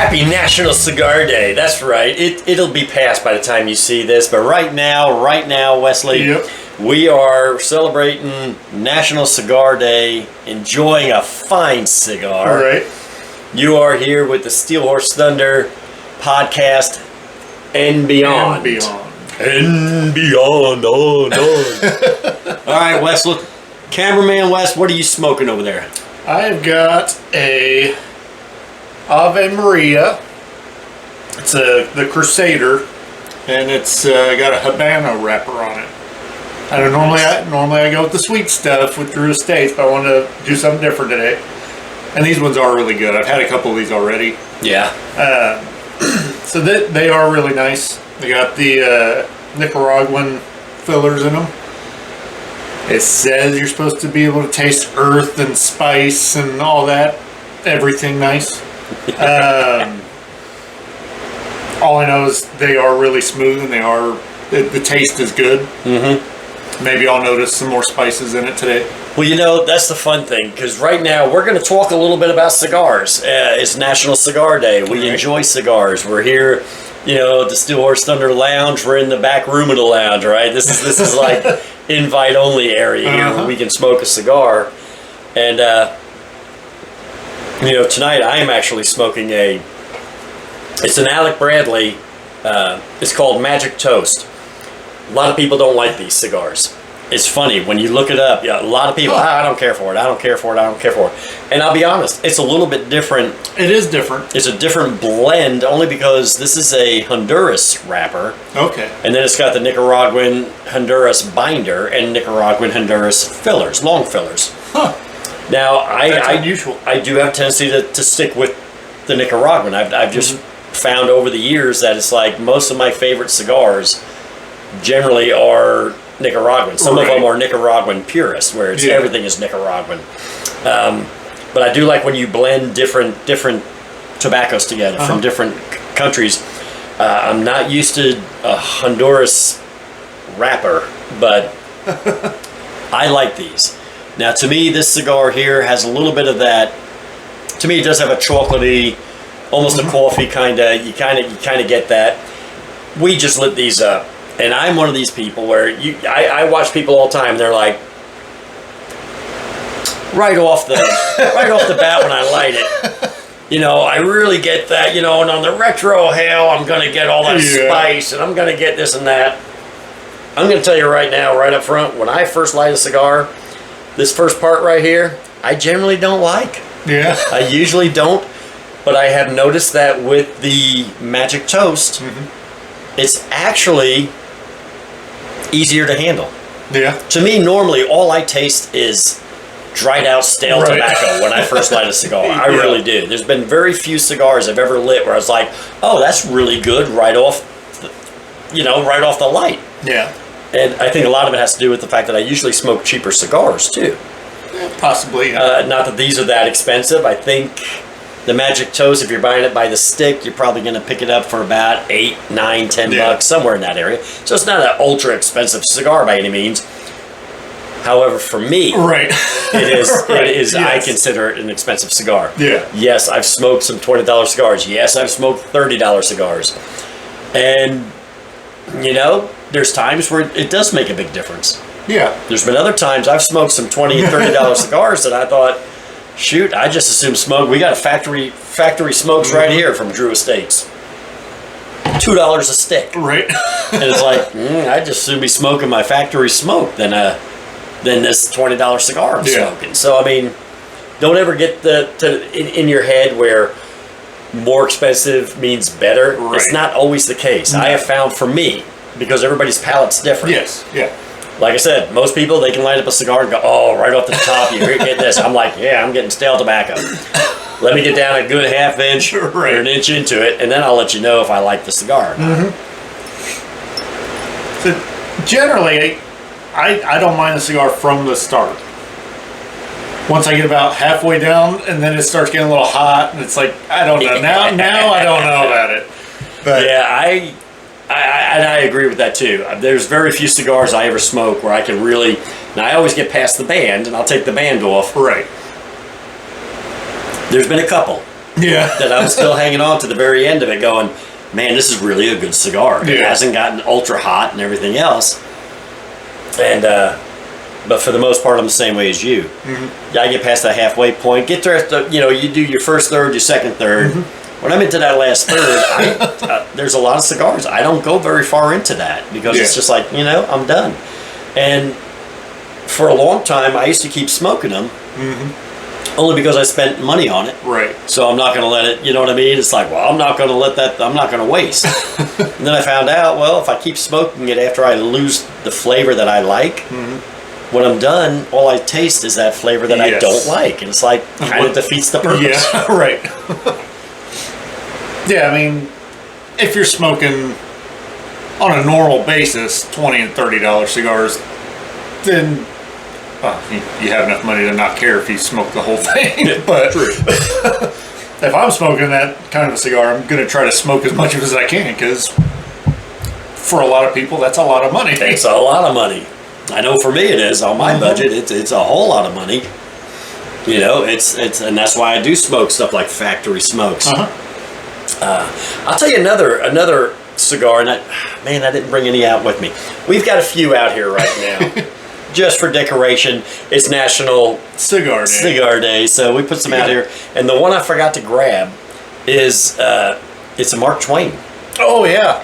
Happy National Cigar Day. That's right. It'll be past by the time you see this, but right now, Wesley, Yep. we are celebrating National Cigar Day, enjoying a fine cigar. All right. You are here with the Steel Horse Thunder podcast and beyond. And beyond. And beyond, on. All right, Wes, look. Cameraman Wes, what are you smoking over there? I've got a Ave Maria. It's the Crusader, and it's got a Habano wrapper on it. I don't normally I go with the sweet stuff with Drew Estates, but I want to do something different today. And these ones are really good. I've had a couple of these already. Yeah. So they are really nice. They got the Nicaraguan fillers in them. It says you're supposed to be able to taste earth and spice and all that. Everything nice. All I know is they are really smooth and the taste is good. Mm-hmm. Maybe I'll notice some more spices in it today. Well, you know, that's the fun thing, because right now we're going to talk a little bit about cigars. It's National Cigar Day. We enjoy cigars. We're here, you know, at the Steel Horse Thunder Lounge. We're in the back room of the lounge, right? This is like invite-only area here where we can smoke a cigar. And, you know, tonight I am actually smoking it's an Alec Bradley. It's called Magic Toast. A lot of people don't like these cigars. It's funny when you look it up. Yeah, a lot of people. I don't care for it. I don't care for it. I don't care for it. And I'll be honest, it's a little bit different. It is different. It's a different blend, only because this is a Honduras wrapper. Okay. And then it's got the Nicaraguan Honduras binder and Nicaraguan Honduras fillers, long fillers. Huh. Now That's unusual. I do have a tendency to stick with the Nicaraguan. I've just found over the years that it's like most of my favorite cigars generally are Nicaraguan. Some of them are Nicaraguan purists, where it's everything is Nicaraguan. But I do like when you blend different tobaccos together from different countries. I'm not used to a Honduras wrapper, but I like these. Now, to me, this cigar here has a little bit of that. To me, it does have a chocolatey, almost a coffee kind of. You kind of get that. We just lit these up. And I'm one of these people where I watch people all the time. They're like, right off the bat when I light it, you know, I really get that, you know. And on the retro hail, I'm gonna get all that spice, and I'm gonna get this and that. I'm gonna tell you right now, right up front, when I first light a cigar, this first part right here, I generally don't like. Yeah. I usually don't, but I have noticed that with the Magic Toast, it's actually easier to handle. Yeah. To me, normally, all I taste is dried out stale tobacco when I first light a cigar. I really do. There's been very few cigars I've ever lit where I was like, oh, that's really good right off the light. Yeah. And I think a lot of it has to do with the fact that I usually smoke cheaper cigars, too. Yeah, possibly. Not that these are that expensive. I think the Magic Toast, if you're buying it by the stick, you're probably going to pick it up for about $8, $9, $10, somewhere in that area. So it's not an ultra expensive cigar by any means. However, for me, it is. It is. Yes. I consider it an expensive cigar. Yeah. Yes, I've smoked some $20 cigars. Yes, I've smoked $30 cigars, and you know, there's times where it does make a big difference. Yeah. There's been other times I've smoked some $20 and $30 cigars that I thought, shoot, I just assume smoke. We got a factory smokes right here from Drew Estates. $2 a stick. Right. And it's like, I just assume be smoking my factory smoke than this $20 cigar I'm smoking. So I mean, don't ever get in your head where more expensive means better. Right. It's not always the case. No. I have found for me, because everybody's palate's different. Yes. Yeah. Like I said, most people, they can light up a cigar and go, oh, right off the top, you're getting this. I'm like, yeah, I'm getting stale tobacco. Let me get down a good half inch or an inch into it, and then I'll let you know if I like the cigar. So generally, I don't mind the cigar from the start. Once I get about halfway down, and then it starts getting a little hot, and it's like, I don't know. Now I don't know about it. But yeah, I agree with that too. There's very few cigars I ever smoke where I can really. Now I always get past the band, and I'll take the band off. Right. There's been a couple. Yeah. that I'm still hanging on to the very end of it going, man, this is really a good cigar. It hasn't gotten ultra hot and everything else. And, but for the most part, I'm the same way as you. Mm-hmm. I get past that halfway point, get there, you do your first third, your second third. Mm-hmm. When I'm into that last third, there's a lot of cigars. I don't go very far into that because it's just like, I'm done. And for a long time, I used to keep smoking them. Mm-hmm. Only because I spent money on it. Right. So I'm not going to let it, you know what I mean? It's like, well, I'm not going to let that, I'm not going to waste. And then I found out, well, if I keep smoking it after I lose the flavor that I like, when I'm done, all I taste is that flavor that I don't like. And it's like, kind of defeats the purpose. Yeah, right. Yeah, I mean, if you're smoking on a normal basis $20 and $30 cigars, then you have enough money to not care if you smoke the whole thing. But if I'm smoking that kind of a cigar, I'm going to try to smoke as much of it as I can, because for a lot of people, that's a lot of money. It's a lot of money. I know for me it is. On my budget, it's a whole lot of money. It's and that's why I do smoke stuff like factory smokes. I'll tell you another cigar, and I didn't bring any out with me. We've got a few out here right now. Just for decoration. It's National Cigar Day, so we put some out here. And the one I forgot to grab is it's a Mark Twain. Oh yeah.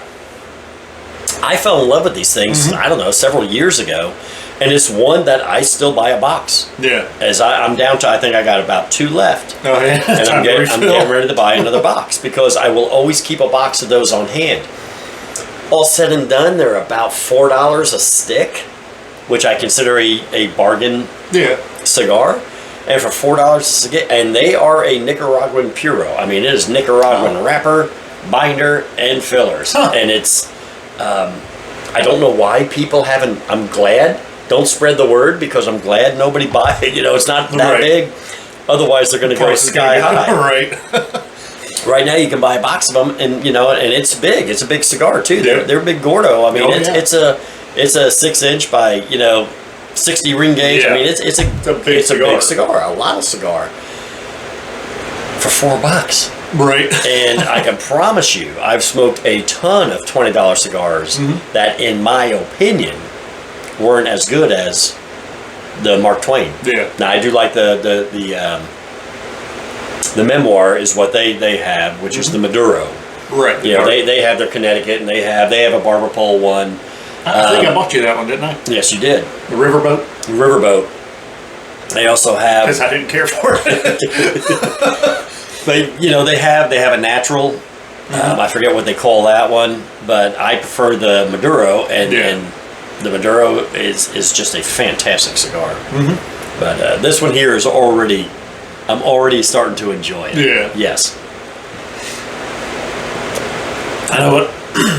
I fell in love with these things, I don't know, several years ago. And it's one that I still buy a box. Yeah. As I'm down to, I think I got about 2 left. Oh yeah. And I'm getting ready to buy another box, because I will always keep a box of those on hand. All said and done, they're about $4 a stick, which I consider a bargain cigar. And for $4 a stick, and they are a Nicaraguan Puro. I mean, it is Nicaraguan wrapper, binder, and fillers. And it's, I don't know why people haven't, I'm glad. Don't spread the word, because I'm glad nobody buy it. It's not that big. Otherwise, they're going to go sky high. Right. Right now, you can buy a box of them, and and it's big. It's a big cigar too. They're big Gordo. I mean, it's a 6-inch by 60 ring gauge. I mean, it's a big cigar, a lot of cigar for $4. Right. And I can promise you, I've smoked a ton of $20 cigars that, in my opinion, weren't as good as the Mark Twain. Yeah. Now, I do like the Memoir is what they have, which is the Maduro. Right. They have their Connecticut, and they have a barber pole one. I think I bought you that one, didn't I? Yes, you did. The Riverboat. They also have, because I didn't care for it. they have a natural. I forget what they call that one, but I prefer the Maduro, and the Maduro is just a fantastic cigar. But this one here is I'm already starting to enjoy it. Yeah. Yes. I know what,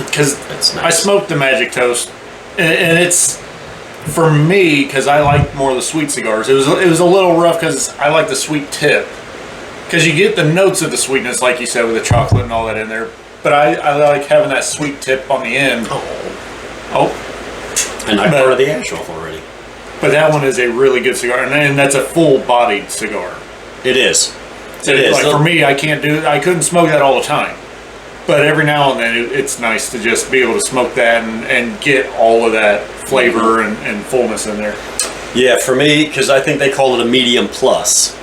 because I smoked the Magic Toast, and it's, for me, because I like more of the sweet cigars, it was a little rough because I like the sweet tip. Because you get the notes of the sweetness, like you said, with the chocolate and all that in there. But I like having that sweet tip on the end. And I've heard of the Ashoff already. But that one is a really good cigar, and that's a full-bodied cigar. It is. Like, for me, I couldn't smoke that all the time. But every now and then, it's nice to just be able to smoke that and get all of that flavor and fullness in there. Yeah, for me, because I think they call it a medium plus.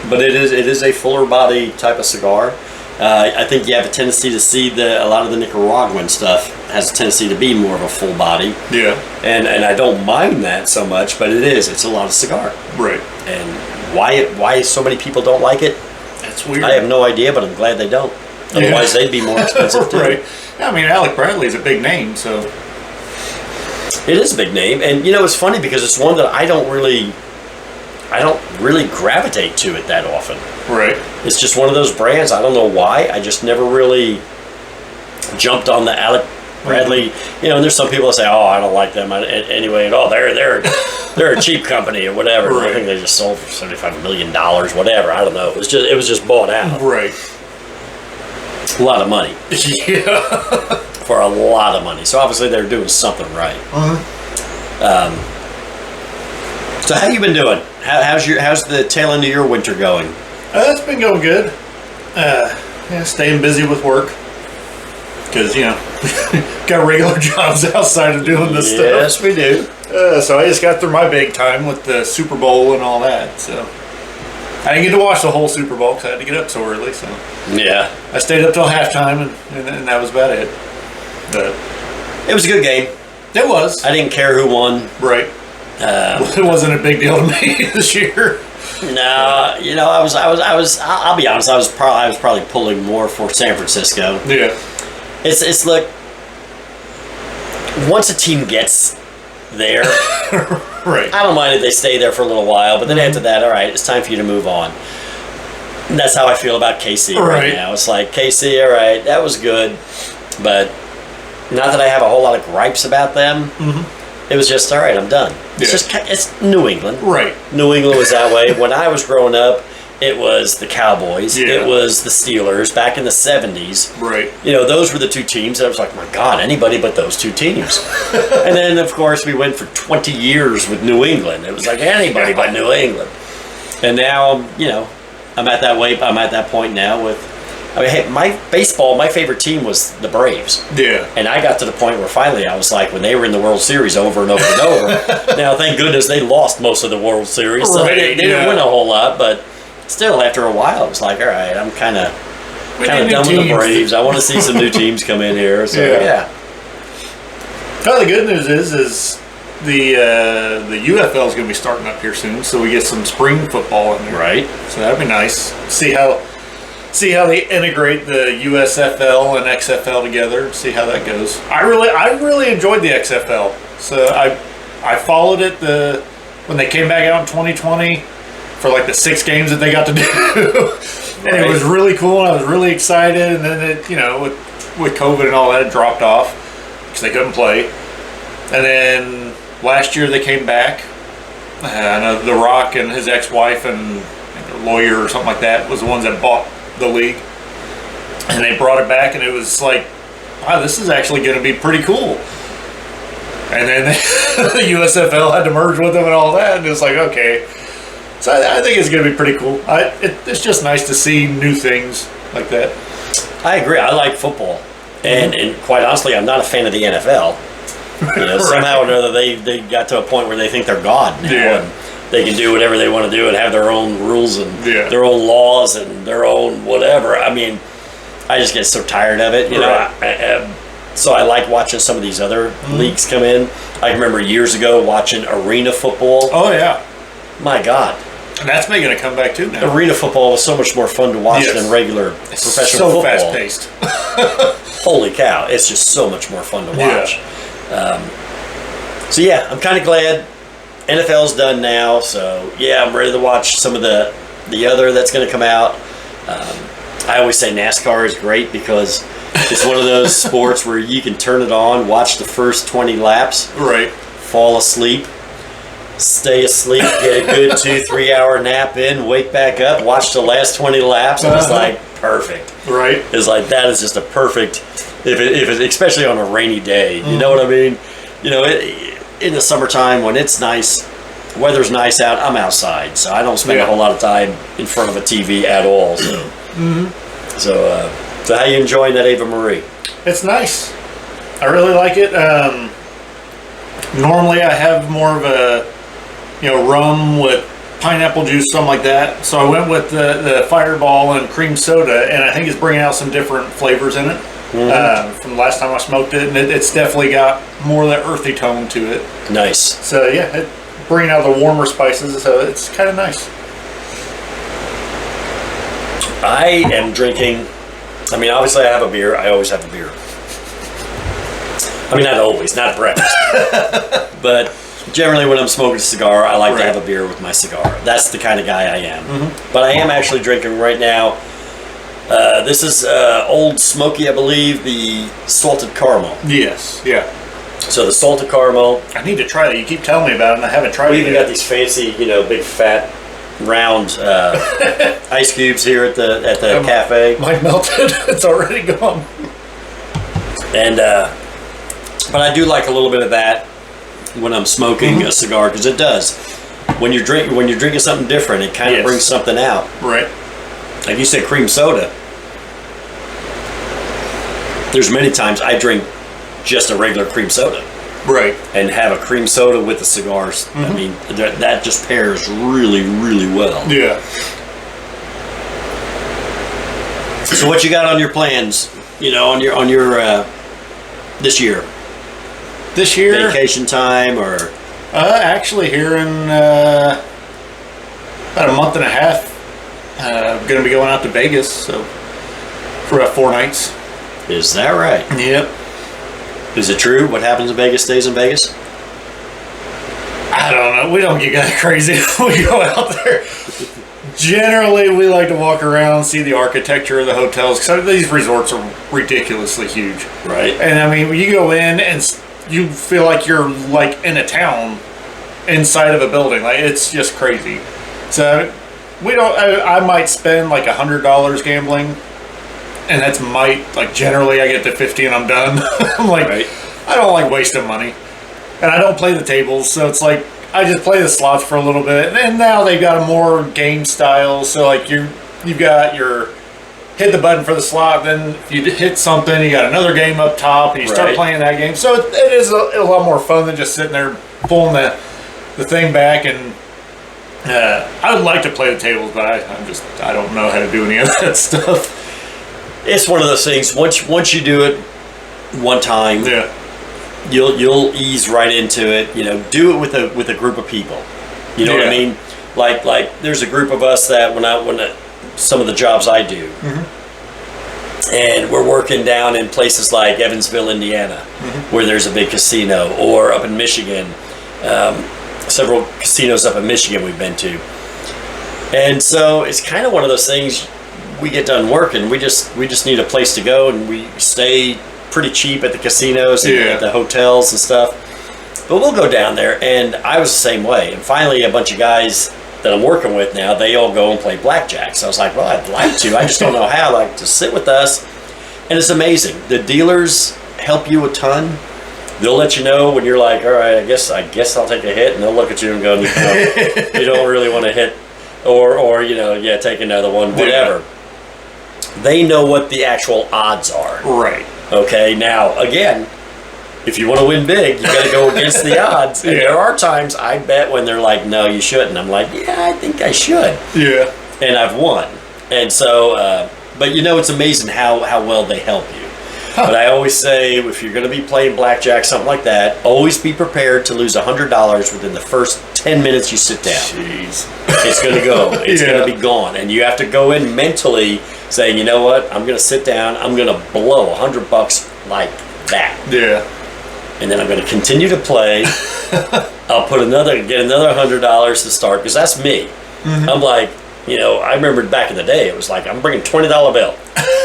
But it is a fuller body type of cigar. I think you have a tendency to see a lot of the Nicaraguan stuff has a tendency to be more of a full body. Yeah. And I don't mind that so much, but it's a lot of cigar. Right. And why so many people don't like it? That's weird. I have no idea, but I'm glad they don't. Otherwise, they'd be more expensive too. Right. I mean, Alec Bradley's a big name, so. It is a big name, and it's funny because it's one that I don't really gravitate to it that often. Right. It's just one of those brands. I don't know why. I just never really jumped on the Alec Bradley. And there's some people that say, "Oh, I don't like them anyway." Oh, they're a cheap company or whatever. Right. I think they just sold for $75 million, whatever. I don't know. It was just bought out. Right. A lot of money. Yeah. For a lot of money. So obviously they're doing something right. So how you been doing? How's the tail end of your winter going? It's been going good. Yeah, staying busy with work. Because, got regular jobs outside of doing this stuff. Yes, we do. So I just got through my big time with the Super Bowl and all that. So I didn't get to watch the whole Super Bowl because I had to get up so early. So Yeah. I stayed up till halftime, and that was about it. But It was a good game. it was. I didn't care who won. Right. It wasn't a big deal to me this year. No, I'll be honest, I was probably pulling more for San Francisco. Yeah. It's look, once a team gets there, Right. I don't mind if they stay there for a little while, but then after that, all right, it's time for you to move on. And that's how I feel about KC right now. It's like, KC, all right, that was good, but not that I have a whole lot of gripes about them. It was just, all right, I'm done. It's New England. Right. New England was that way. When I was growing up, it was the Cowboys. Yeah. It was the Steelers back in the 70s. Right. Those were the two teams. I was like, my God, anybody but those two teams. And then, of course, we went for 20 years with New England. It was like anybody but New England. And now, I'm at that point now with, hey, my favorite team was the Braves. Yeah. And I got to the point where finally I was like, when they were in the World Series over and over and over. Now, thank goodness they lost most of the World Series. So they didn't win a whole lot, but still, after a while, I was like, all right, I'm kind of done with the Braves. I want to see some new teams come in here. So, yeah. Well, the good news is the UFL is going to be starting up here soon, so we get some spring football in there. Right. So that'd be nice. See how they integrate the USFL and XFL together. See how that goes. I really enjoyed the XFL. So I followed it when they came back out in 2020 for like the 6 games that they got to do, and it was really cool. And I was really excited. And then it, with COVID and all that, it dropped off because they couldn't play. And then last year they came back. I know The Rock and his ex-wife and a lawyer or something like that was the ones that bought the league, and they brought it back, and it was like, wow, this is actually going to be pretty cool. And then the USFL had to merge with them and all that, and it's like, okay. So I think it's going to be pretty cool. It's just nice to see new things like that. I agree. I like football, and quite honestly, I'm not a fan of the NFL. Somehow or another, they got to a point where they think they're God now. Yeah. They can do whatever they want to do and have their own rules and their own laws and their own whatever. I mean, I just get so tired of it, So I like watching some of these other leagues come in. I remember years ago watching arena football. Oh, yeah. My God. And that's making a comeback, too, now. Arena football was so much more fun to watch than regular professional football. So fast-paced. Holy cow. It's just so much more fun to watch. Yeah. I'm kind of glad NFL's done now, so yeah, I'm ready to watch some of the other that's going to come out. I always say NASCAR is great because it's one of those sports where you can turn it on, watch the first 20 laps, fall asleep, stay asleep, get a good 2-3 hour nap in, wake back up, watch the last 20 laps, and it's like perfect. Right. It's like that is just a perfect, if it especially on a rainy day, you know what I mean? In the summertime when it's nice, weather's nice out, I'm outside, so I don't spend a whole lot of time in front of a TV at all. So, so how you enjoying that Ava Marie? It's nice. I really like it. Normally, I have more of a rum with pineapple juice, something like that. So I went with the Fireball and cream soda, and I think it's bringing out some different flavors in it. From the last time I smoked it, and it's definitely got more of that earthy tone to it. Nice. So yeah, bringing out the warmer spices, so it's kind of nice. I am drinking, obviously I have a beer. I always have a beer. Not always, not breakfast. But generally when I'm smoking a cigar, I like to have a beer with my cigar. That's the kind of guy I am. But I am actually drinking right now. This is Old Smoky, I believe, the salted caramel. Yes, yeah. So the salted caramel. I need to try it. You keep telling me about it, and I haven't tried it yet. We even got these fancy, big fat, round ice cubes here at the cafe. Mine melted. It's already gone. And but I do like a little bit of that when I'm smoking a cigar, because it does. When you're drinking something different, it kind of brings something out. Right. like you said, cream soda. There's many times I drink just a regular cream soda. Right. And have a cream soda with the cigars. I mean, that just pairs really, really well. Yeah. So what you got on your plans, on your this year? This year? Vacation time or? Actually here in about a month and a half, going to be going out to Vegas, so for about 4 nights. Is that right? Yep. Is it true? What happens in Vegas stays in Vegas? I don't know. We don't get that crazy when we go out there. Generally, we like to walk around, see the architecture of the hotels, because these resorts are ridiculously huge. Right. And I mean, when you go in and you feel like you're like in a town inside of a building. Like, it's just crazy. So we don't. I might spend like $100 gambling. And that's generally I get to 50 and I'm done. I'm like, right. I don't like wasting money. And I don't play the tables, so it's like, I just play the slots for a little bit. And now they've got a more game style, so like you've got your hit the button for the slot, then if you hit something, you got another game up top, and you start playing that game. So it is a lot more fun than just sitting there pulling the thing back. And I would like to play the tables, but I don't know how to do any of that stuff. It's one of those things. Once you do it one time, yeah, you'll ease right into it. Do it with a group of people. You know what I mean? Like there's a group of us that when some of the jobs I do, and we're working down in places like Evansville, Indiana, where there's a big casino, or up in Michigan, several casinos up in Michigan we've been to, and so it's kind of one of those things. We get done working, we just need a place to go, and we stay pretty cheap at the casinos and at the hotels and stuff. But we'll go down there, and I was the same way. And finally, a bunch of guys that I'm working with now, they all go and play blackjack. So I was like, well, I'd like to. I just don't know how. Like, to sit with us, and it's amazing. The dealers help you a ton. They'll let you know when you're like, all right, I guess I'll take a hit, and they'll look at you and go, you don't really want to hit, or take another one, whatever. Yeah. They know what the actual odds are. Right. Okay, now, again, if you want to win big, you got to go against the odds. And there are times I bet when they're like, no, you shouldn't. I'm like, yeah, I think I should. Yeah. And I've won. And so, but it's amazing how well they help you. Huh. But I always say, if you're going to be playing blackjack, something like that, always be prepared to lose $100 within the first 10 minutes you sit down. Jeez. It's going to go. It's going to be gone. And you have to go in mentally saying, you know what, I'm going to sit down, I'm going to blow $100 like that. Yeah. And then I'm going to continue to play. I'll get another $100 to start, because that's me. I'm like, I remember back in the day, it was like, I'm bringing $20 bill.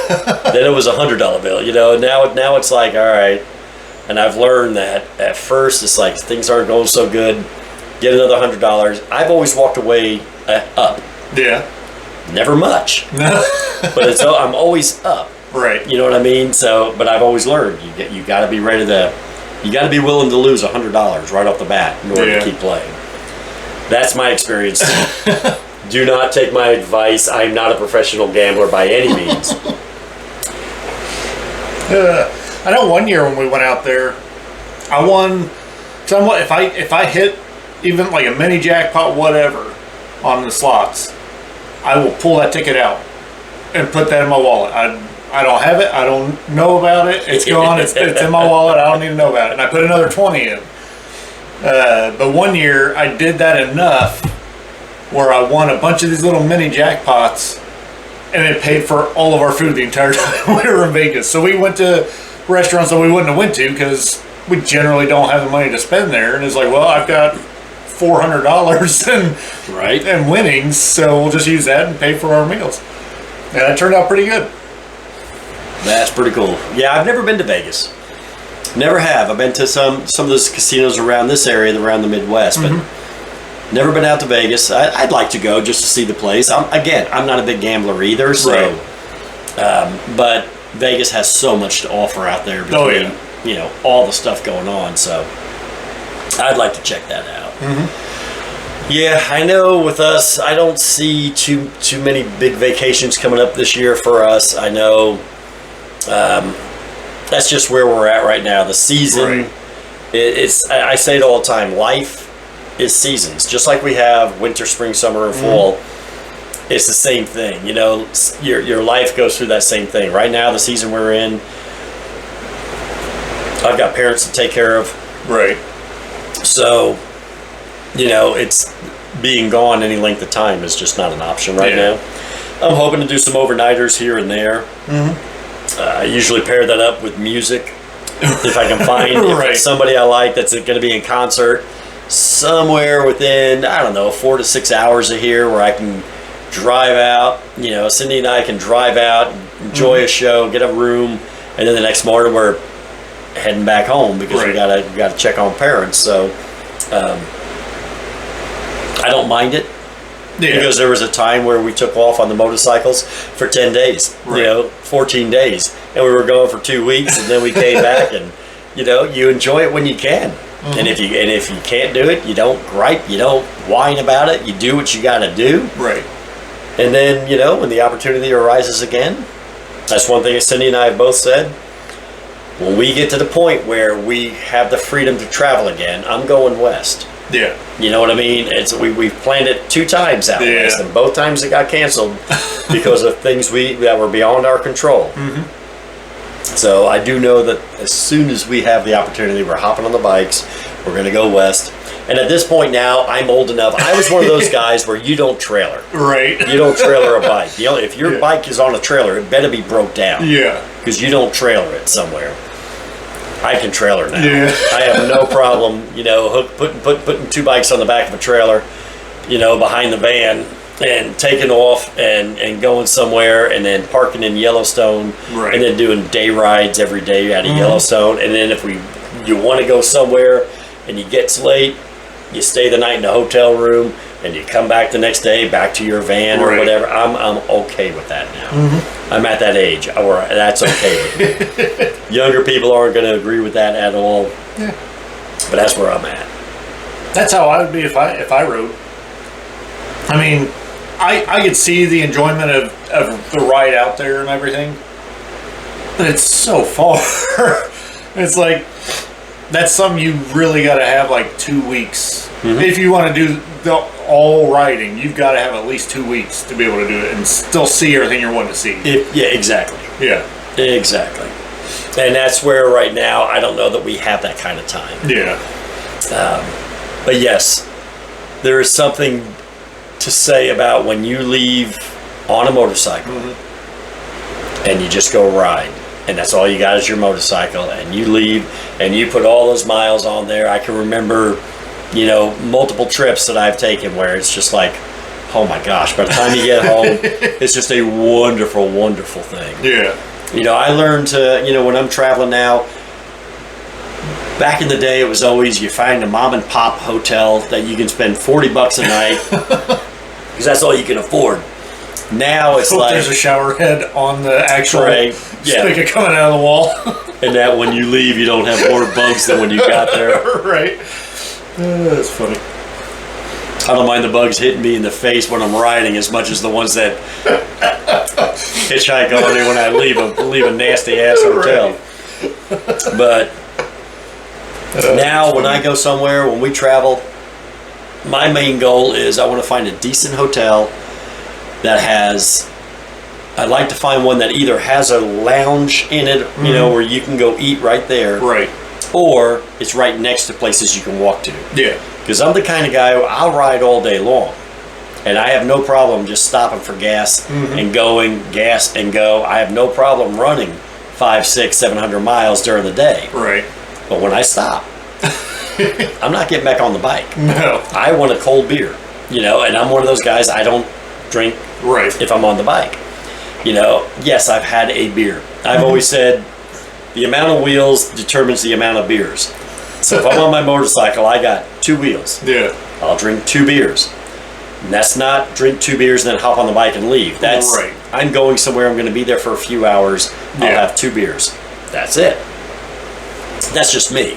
Then it was a $100 bill, and now it's like, all right. And I've learned that at first it's like things aren't going so good. Get another $100. I've always walked away up. Yeah. Never much. But I'm always up. Right. You know what I mean? So, but I've always learned you got to be ready you got to be willing to lose $100 right off the bat in order to keep playing. That's my experience. Do not take my advice. I'm not a professional gambler by any means. I know one year when we went out there, I won. Somewhat. If I hit even like a mini jackpot, whatever, on the slots, I will pull that ticket out and put that in my wallet. I don't have it. I don't know about it. It's gone. It's in my wallet. I don't need to know about it. And I put another 20 in. But one year I did that enough where I won a bunch of these little mini jackpots, and it paid for all of our food the entire time we were in Vegas. So we went to restaurants that we wouldn't have went to because we generally don't have the money to spend there. And it's like, well, I've got $400 and winnings, so we'll just use that and pay for our meals. And that turned out pretty good. That's pretty cool. Yeah, I've never been to Vegas. Never have. I've been to some of those casinos around this area, around the Midwest, but never been out to Vegas. I'd like to go just to see the place. I'm not a big gambler either, so. But Vegas has so much to offer out there between all the stuff going on. So I'd like to check that out. Yeah, I know with us, I don't see too many big vacations coming up this year for us. I know that's just where we're at right now. The season, Right. I say it all the time, life is seasons. Just like we have winter, spring, summer, and fall, it's the same thing. You know, your life goes through that same thing. Right now, the season we're in, I've got parents to take care of. Right. So, you know, it's being gone any length of time is just not an option right now. I'm hoping to do some overnighters here and there. I usually pair that up with music if I can find Right. somebody I like that's going to be in concert somewhere within, I don't know, 4 to 6 hours of here where I can drive out. You know, Cindy and I can drive out, enjoy a show, get a room, and then the next morning we're heading back home because we gotta check on parents. So I don't mind it. Because there was a time where we took off on the motorcycles for 10 days, you know, 14 days. And we were going for 2 weeks and then we came back and, you know, you enjoy it when you can. And if you can't do it, you don't gripe, you don't whine about it, you do what you got to do. Right. And then, you know, when the opportunity arises again, that's one thing that Cindy and I have both said. When we get to the point where we have the freedom to travel again, I'm going west. Yeah. You know what I mean? We've planned it 2 times out west, and both times it got canceled because of things that were beyond our control. So I do know that as soon as we have the opportunity, we're hopping on the bikes. We're going to go west. And at this point now, I'm old enough. I was one of those guys where you don't trailer. Right. You don't trailer a bike. You know, if your bike is on a trailer, it better be broke down. Yeah. Because you don't trailer it somewhere. I can trailer now. Yeah. I have no problem, you know, putting 2 bikes on the back of a trailer, you know, behind the van and taking off and going somewhere and then parking in Yellowstone and then doing day rides every day out of Yellowstone. And then if you want to go somewhere and you get late, you stay the night in the hotel room and you come back the next day back to your van or whatever. I'm okay with that now. I'm at that age where that's okay with me. Younger people aren't going to agree with that at all. Yeah. But that's where I'm at. That's how I would be if I rode. I mean, I could see the enjoyment of the ride out there and everything, but it's so far. It's like, that's something you really got to have like 2 weeks. If you want to do all riding, you've got to have at least 2 weeks to be able to do it and still see everything you're wanting to see. Yeah, exactly. Yeah. Exactly. And that's where right now, I don't know that we have that kind of time. Yeah. But yes, there is something to say about when you leave on a motorcycle and you just go ride. And that's all you got is your motorcycle, and you leave and you put all those miles on there. I can remember, you know, multiple trips that I've taken where it's just like, oh my gosh, by the time you get home, it's just a wonderful, wonderful thing. Yeah. You know, I learned to, you know, when I'm traveling now, back in the day, it was always you find a mom and pop hotel that you can spend $40 a night because that's all you can afford. Now it's like there's a shower head on the actual spigot coming out of the wall. And that when you leave, you don't have more bugs than when you got there. Right. That's funny. I don't mind the bugs hitting me in the face when I'm riding as much as the ones that hitchhike on me when I leave a nasty ass hotel. But now when I go somewhere, when we travel, my main goal is I want to find a decent hotel that has, I'd like to find one that either has a lounge in it, you know, where you can go eat right there. Right. Or it's right next to places you can walk to. Yeah. Because I'm the kind of guy, I'll ride all day long. And I have no problem just stopping for gas and going, gas and go. I have no problem running 500, 600, 700 miles during the day. Right. But when I stop, I'm not getting back on the bike. No. I want a cold beer, you know, and I'm one of those guys, I don't drink if I'm on the bike. You know, yes, I've had a beer. I've always said the amount of wheels determines the amount of beers. So if I'm on my motorcycle, I got 2 wheels. Yeah. I'll drink 2 beers. And that's not drink 2 beers and then hop on the bike and leave. That's I'm going somewhere, I'm going to be there for a few hours. I'll have 2 beers. That's it. That's just me.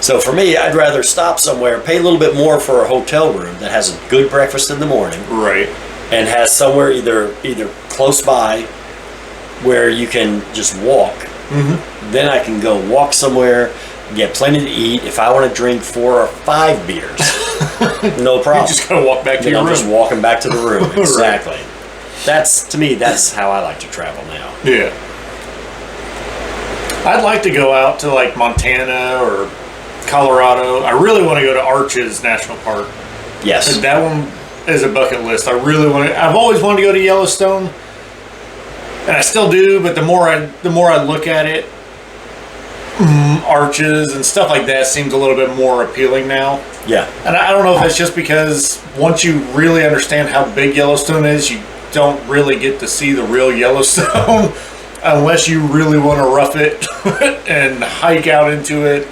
So for me, I'd rather stop somewhere, pay a little bit more for a hotel room that has a good breakfast in the morning, Right. and has somewhere either close by where you can just walk. Then I can go walk somewhere, get plenty to eat. If I want to drink 4 or 5 beers, no problem. You just gotta walk back to your I'm room. just walking back to the room. Right. Exactly. That's, to me, that's how I like to travel now. Yeah. I'd like to go out to like Montana or Colorado. I really want to go to Arches National Park. Yes. That one is a bucket list. I really want to. I've always wanted to go to Yellowstone, and I still do. But the more I look at it, Arches and stuff like that seems a little bit more appealing now. Yeah. And I don't know if it's just because once you really understand how big Yellowstone is, you don't really get to see the real Yellowstone unless you really want to rough it and hike out into it.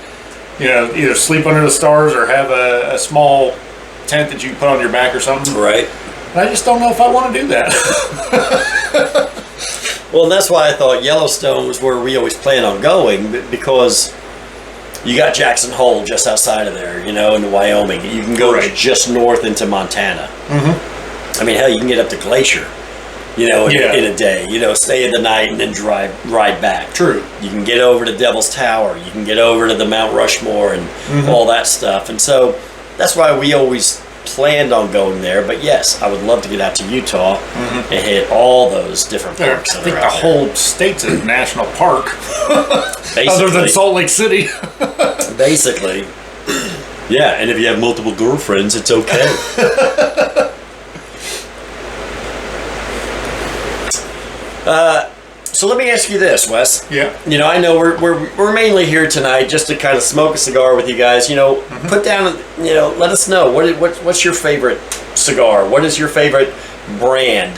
You know, either sleep under the stars or have a small tent that you can put on your back or something. Right. And I just don't know if I want to do that. Well, and that's why I thought Yellowstone was where we always plan on going, because you got Jackson Hole just outside of there, you know, in Wyoming. You can go Right. just north into Montana. I mean, hell, you can get up to Glacier, you know, in a day. You know, stay in the night and then ride back. True. You can get over to Devil's Tower. You can get over to the Mount Rushmore and all that stuff. And so that's why we always planned on going there. But yes, I would love to get out to Utah and hit all those different I parks that think are the out there. whole state's a national park, Basically, other than Salt Lake City. basically. Yeah, and if you have multiple girlfriends, it's okay. So let me ask you this, Wes. Yeah. You know, I know we're mainly here tonight just to kind of smoke a cigar with you guys. You know, put down, you know, let us know what's your favorite cigar. What is your favorite brand?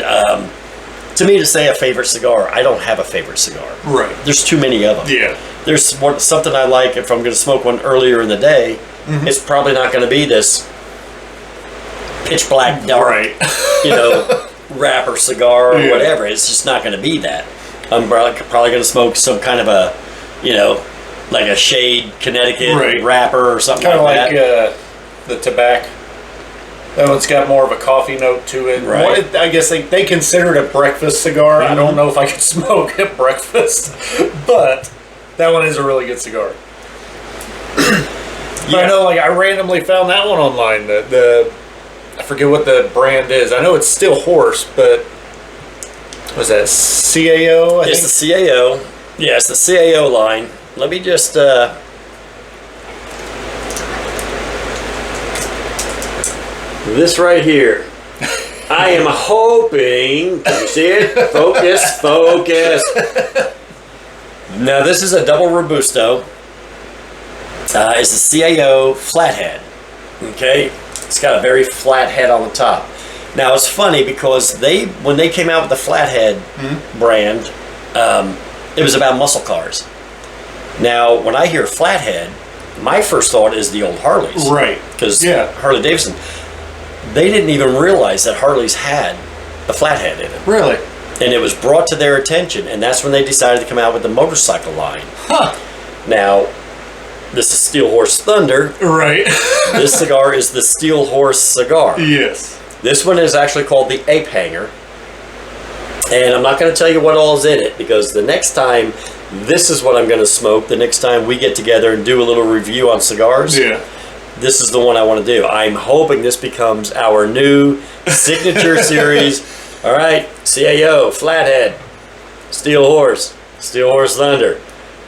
To me, to say a favorite cigar, I don't have a favorite cigar. Right. There's too many of them. Yeah. There's something I like. If I'm going to smoke one earlier in the day, it's probably not going to be this pitch black dark, Right. you know, wrapper cigar or Yeah. whatever. It's just not going to be that. I'm probably going to smoke some kind of a, you know, like a shade Connecticut Right. wrapper or something Kind of like like that. the tobacco. That one's got more of a coffee note to it. Right. I guess they consider it a breakfast cigar. I don't know if I could smoke at breakfast, but that one is a really good cigar. But I know, like, I randomly found that one online. I forget what the brand is. I know it's Still Horse, but was that CAO? I It's think? the CAO. Yeah, it's the CAO line. Let me just. This right here. I am hoping. Can you see it? Focus, focus. Now, this is a double Robusto. It's the CAO flathead. Okay? It's got a very flat head on the top. Now, it's funny because when they came out with the flathead brand, it was about muscle cars. Now, when I hear flathead, my first thought is the old Harleys. Right. Because Yeah. Harley Davidson, they didn't even realize that Harleys had the flathead in it. Really? And it was brought to their attention, and that's when they decided to come out with the motorcycle line. Huh. Now, this is Steel Horse Thunder. Right. This cigar is the Steel Horse cigar. Yes. This one is actually called the Ape Hanger. And I'm not going to tell you what all is in it, because the next time, this is what I'm going to smoke. The next time we get together and do a little review on cigars, Yeah. this is the one I want to do. I'm hoping this becomes our new signature series. All right, CAO, Flathead, Steel Horse Thunder.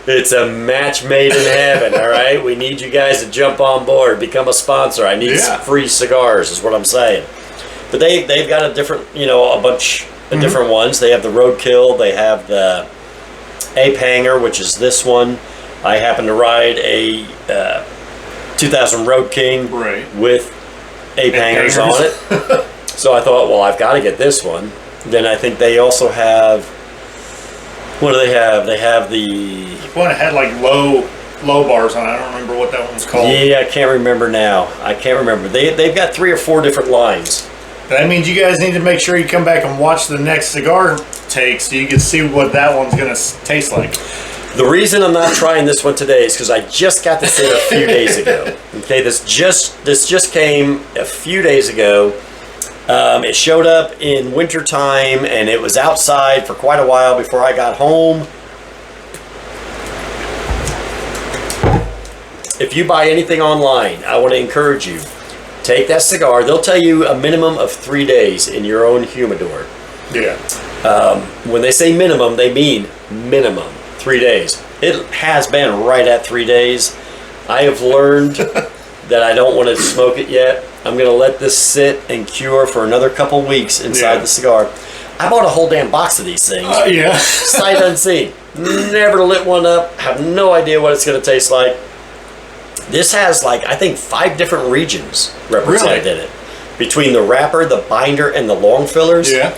It's a match made in heaven, all right? We need you guys to jump on board, become a sponsor. I need some free cigars, is what I'm saying. But they've got a different, you know, a bunch of different ones. They have the Roadkill, they have the Ape Hanger, which is this one. I happen to ride a 2000 Road King with Ape hangers on it. So I thought, well, I've got to get this one. Then I think they also have, what do they have? They have the... One that had like low bars on it. I don't remember what that one's called. Yeah, I can't remember now. I can't remember. They've got 3 or 4 different lines. That means you guys need to make sure you come back and watch the next cigar take so you can see what that one's going to taste like. The reason I'm not trying this one today is because I just got this in a few days ago. Okay, this just came a few days ago. It showed up in wintertime, and it was outside for quite a while before I got home. If you buy anything online, I want to encourage you, take that cigar. They'll tell you a minimum of 3 days in your own humidor. Yeah. When they say minimum, they mean minimum 3 days. It has been right at 3 days. I have learned that I don't want to smoke it yet. I'm going to let this sit and cure for another couple weeks inside the cigar. I bought a whole damn box of these things. Yeah. Sight unseen. Never lit one up. Have no idea what it's going to taste like. This has, like, I think 5 different regions represented in it. Between the wrapper, the binder, and the long fillers. Yeah.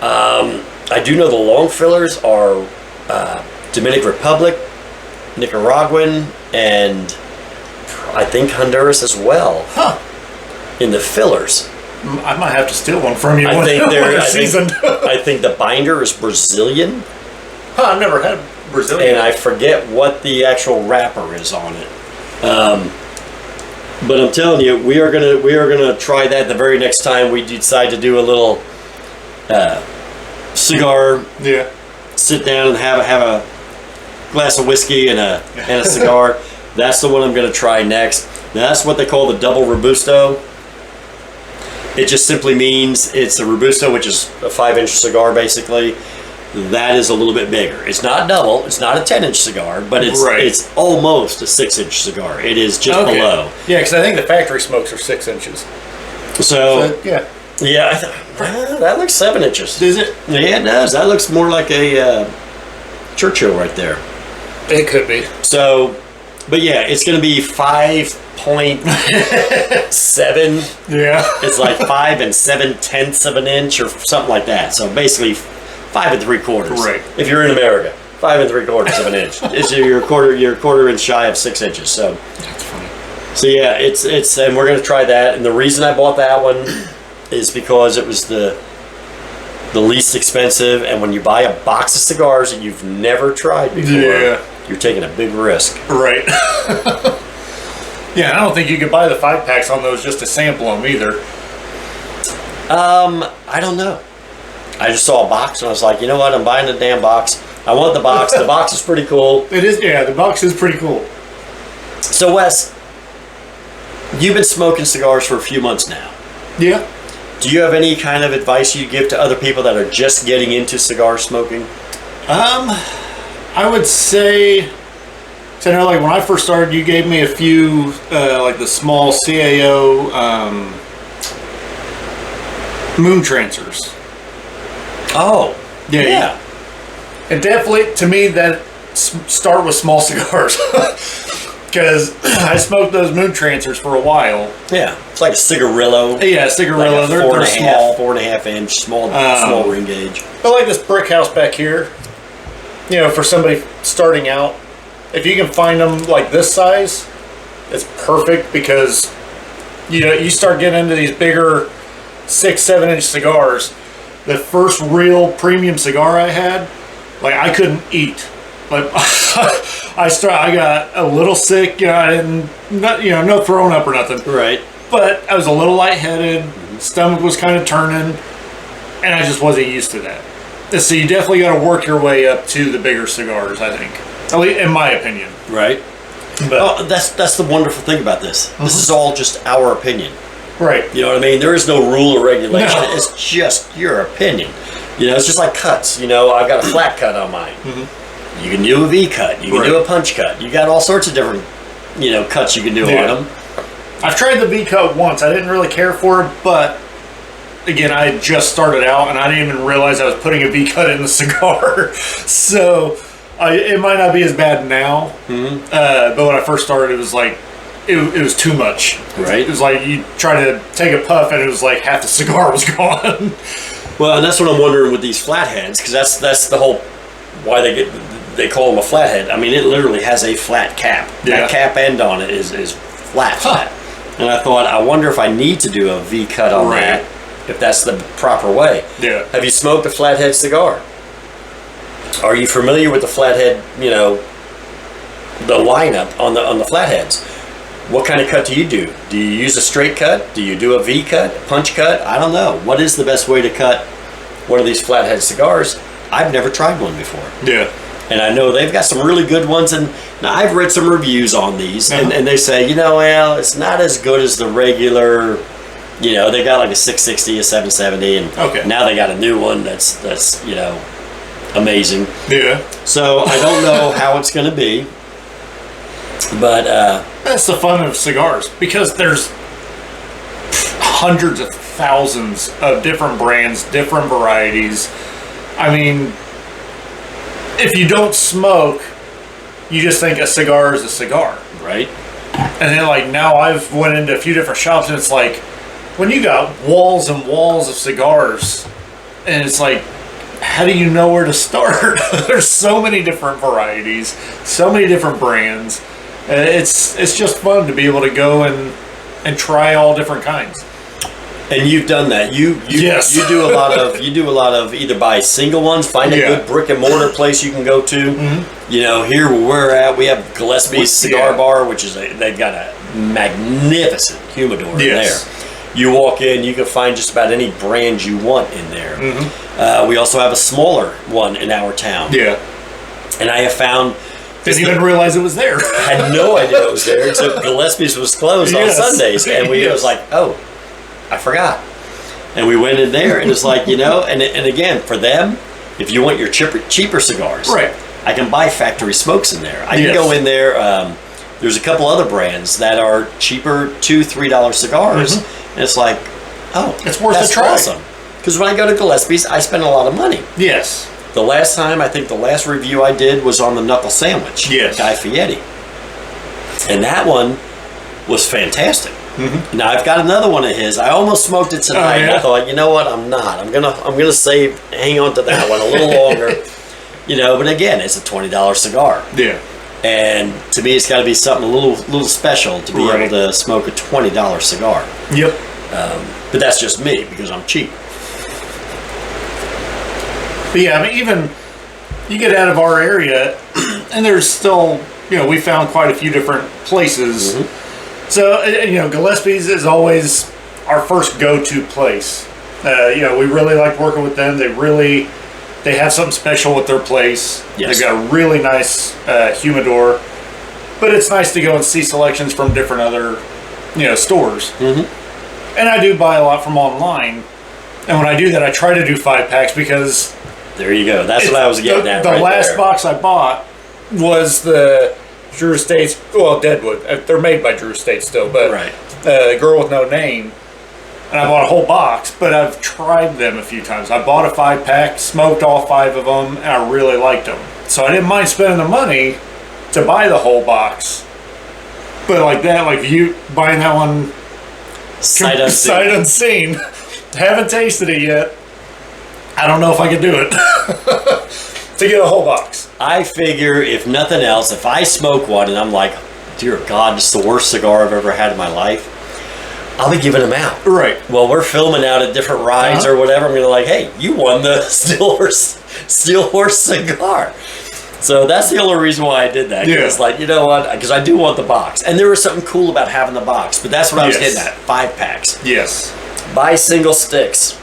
I do know the long fillers are Dominican Republic, Nicaraguan, and I think Honduras as well. Huh. In the fillers. I might have to steal one from you. I think they're seasoned. I think the binder is Brazilian. Huh, I've never had Brazilian. And I forget what the actual wrapper is on it. But I'm telling you, we are gonna try that the very next time we decide to do a little cigar. Yeah. Sit down and have a glass of whiskey and a cigar. That's the one I'm gonna try next. Now, that's what they call the double Robusto. It just simply means it's a Robusto, which is a 5-inch cigar basically. That is a little bit bigger. It's not double. It's not a 10-inch cigar, but it's almost a 6-inch cigar. It is just below. Yeah, because I think the factory smokes are 6 inches. So yeah, that looks 7 inches. Is it? Yeah, it does. That looks more like a Churchill right there. It could be. So, but yeah, it's going to be 5.7. Yeah. It's like 5 7/10 of an inch or something like that. So basically 5 3/4. Right. If you're in America, 5 3/4 of an inch. It's you're a quarter inch shy of 6 inches. So that's funny. So yeah, it's and we're gonna try that. And the reason I bought that one is because it was the least expensive. And when you buy a box of cigars that you've never tried before, you're taking a big risk. Right. Yeah, I don't think you could buy the 5-packs on those just to sample them either. I don't know. I just saw a box and I was like, you know what? I'm buying the damn box. I want the box. The box is pretty cool. It is, yeah, the box is pretty cool. So Wes, you've been smoking cigars for a few months now. Yeah. Do you have any kind of advice you give to other people that are just getting into cigar smoking? I would say, so I know, like when I first started, you gave me a few, like the small CAO moon trancers. Oh, yeah. And definitely, to me, that start with small cigars. Because I smoked those moon trancers for a while. Yeah, it's like a cigarillo. Yeah, cigarillo. Like they're small. 4.5 inch, small ring gauge. But like this brick house back here, you know, for somebody starting out, if you can find them like this size, it's perfect because, you know, you start getting into these bigger 6-7 inch cigars. The first real premium cigar I had, like I couldn't eat. Like I got a little sick, you know, and no throwing up or nothing. Right. But I was a little lightheaded, stomach was kind of turning, and I just wasn't used to that. And so you definitely got to work your way up to the bigger cigars, I think. At least in my opinion. Right. But that's the wonderful thing about this. This is all just our opinion. Right. You know what I mean? There is no rule or regulation. No. It's just your opinion. You know, it's just like cuts. You know, I've got a flat cut on mine. You can do a V cut. You can do a punch cut. You got all sorts of different, you know, cuts you can do on them. I've tried the V cut once. I didn't really care for it, but again, I had just started out and I didn't even realize I was putting a V cut in the cigar. So it might not be as bad now. But when I first started, it was like, it was too much. Right. It was like you try to take a puff and it was like half the cigar was gone. Well, and that's what I'm wondering with these flatheads, because that's the whole why they call them a flathead. I mean, it literally has a flat cap. That cap end on it is flat. And I thought, I wonder if I need to do a V cut on that, if that's the proper way. Yeah. Have you smoked a flathead cigar? Are you familiar with the flathead, you know, the lineup on the flatheads? What kind of cut do you do? Do you use a straight cut? Do you do a V cut, a punch cut? I don't know. What is the best way to cut one of these flathead cigars? I've never tried one before. Yeah. And I know they've got some really good ones. And now I've read some reviews on these, and they say, you know, well, it's not as good as the regular. You know, they got like a 660, a 770, and now they got a new one that's you know, amazing. Yeah. So I don't know how it's going to be, but that's the fun of cigars, because there's hundreds of thousands of different brands, different varieties. I mean, if you don't smoke, you just think a cigar is a cigar, right? And then like now I've went into a few different shops, and it's like when you got walls and walls of cigars, and it's like, how do you know where to start? There's so many different varieties, so many different brands. It's just fun to be able to go and try all different kinds. And you've done that. You do a lot of either buy single ones, find a good brick and mortar place you can go to. Mm-hmm. You know, here where we're at, we have Gillespie's Cigar Bar, which is they've got a magnificent humidor in there. You walk in, you can find just about any brand you want in there. Mm-hmm. We also have a smaller one in our town. Yeah. And I have found... Didn't even realize it was there. I had no idea it was there until Gillespie's was closed on Sundays. And it was like, oh, I forgot. And we went in there, and it's like, you know, and again, for them, if you want your cheaper cigars, right, I can buy factory smokes in there. I can go in there. There's a couple other brands that are cheaper, $2-3 cigars. Mm-hmm. And it's like, oh, it's worth a try. Awesome. Because when I go to Gillespie's, I spend a lot of money. Yes. The last time, I think the last review I did was on the knuckle sandwich. Yes. Guy Fieri. And that one was fantastic. Mm-hmm. Now I've got another one of his. I almost smoked it tonight. And I thought, you know what? I'm not. I'm gonna hang on to that one a little longer. You know, but again, it's a $20 cigar. Yeah. And to me, it's got to be something a little special to be able to smoke a $20 cigar. Yep. But that's just me because I'm cheap. But yeah, I mean, even you get out of our area, and there's still, you know, we found quite a few different places. Mm-hmm. So, you know, Gillespie's is always our first go-to place. You know, we really like working with them. They have something special with their place. Yes. They've got a really nice humidor. But it's nice to go and see selections from different other, you know, stores. Mm-hmm. And I do buy a lot from online. And when I do that, I try to do 5-packs because... There you go. That's what I was getting at. The last box I bought was the Drew Estates, well, Deadwood. They're made by Drew Estates still, but Girl with No Name. And I bought a whole box, but I've tried them a few times. I bought a 5-pack, smoked all 5 of them, and I really liked them. So I didn't mind spending the money to buy the whole box. But like that, like you buying that one sight unseen. Haven't tasted it yet. I don't know if I can do it to get a whole box. I figure, if nothing else, if I smoke one and I'm like, dear God, this is the worst cigar I've ever had in my life, I'll be giving them out. Right. Well, we're filming out at different rides or whatever. I'm going to be like, hey, you won the Steel Horse cigar. So that's the only reason why I did that. Yeah. It's like, you know what? Because I do want the box. And there was something cool about having the box. But that's what I was getting at. 5-packs. Yes. Buy single sticks.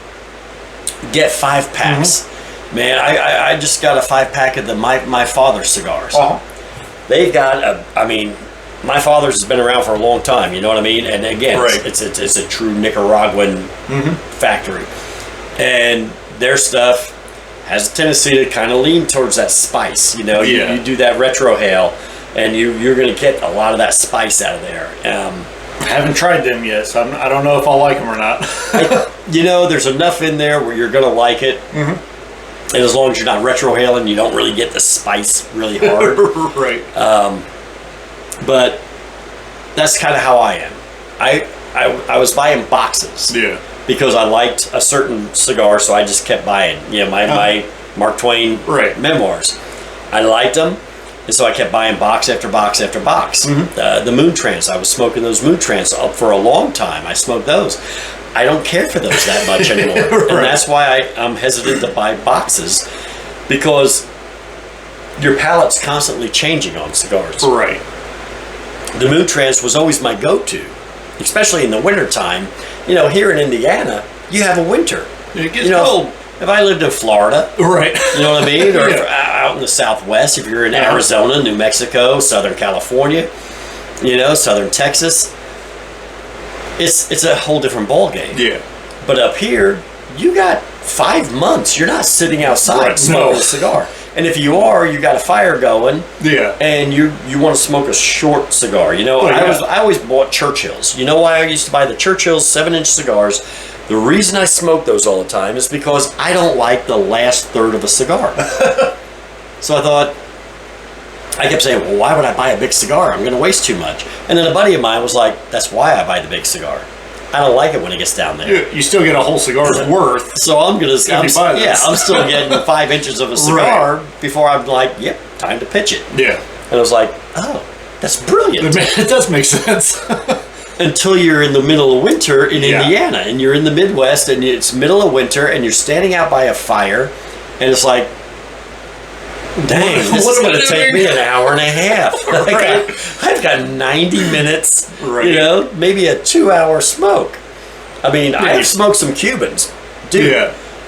Get 5-packs. Mm-hmm. Man, I just got a 5-pack of the my father's cigars. They've got my father's has been around for a long time, you know what I mean? And again, it's a true Nicaraguan factory. And their stuff has a tendency to kind of lean towards that spice. You know, you do that retrohale, and you're going to get a lot of that spice out of there. I haven't tried them yet, so I don't know if I'll like them or not. You know, there's enough in there where you're going to like it. Mm-hmm. And as long as you're not retrohaling, you don't really get the spice really hard. Right. But that's kind of how I am. I was buying boxes. Yeah. Because I liked a certain cigar, so I just kept buying. You know, my Mark Twain memoirs. I liked them. And so I kept buying box after box after box. Mm-hmm. The Moon Trance, I was smoking those Moon Trance up for a long time. I smoked those. I don't care for those that much anymore. And that's why I'm hesitant to buy boxes. Because your palate's constantly changing on cigars. Right. The Moon Trance was always my go-to, especially in the wintertime. Here in Indiana, you have a winter. It gets cold. If I lived in Florida, right? You know what I mean? Or Yeah. out in the Southwest, if you're in Arizona, New Mexico, Southern California, Southern Texas, it's a whole different ballgame. Yeah. But up here, you got 5 months. You're not sitting outside smoking a cigar. And if you are, you got a fire going. Yeah. And you want to smoke a short cigar. I always bought Churchills. You know why I used to buy the Churchills 7-inch cigars? The reason I smoke those all the time is because I don't like the last third of a cigar. So I kept saying, well, why would I buy a big cigar? I'm going to waste too much. And then a buddy of mine was like, that's why I buy the big cigar. I don't like it when it gets down there. You still get a whole cigar's worth. So I'm still getting 5 inches of a cigar before I'm like, yep, time to pitch it. Yeah. And I was like, oh, that's brilliant. It does make sense. Until you're in the middle of winter in Indiana, and you're in the Midwest, and it's middle of winter, and you're standing out by a fire, and it's like, dang, this is going to take me an hour and a half. Right. I've got 90 minutes, right. Maybe a 2-hour smoke. I mean, I've smoked some Cubans. Dude,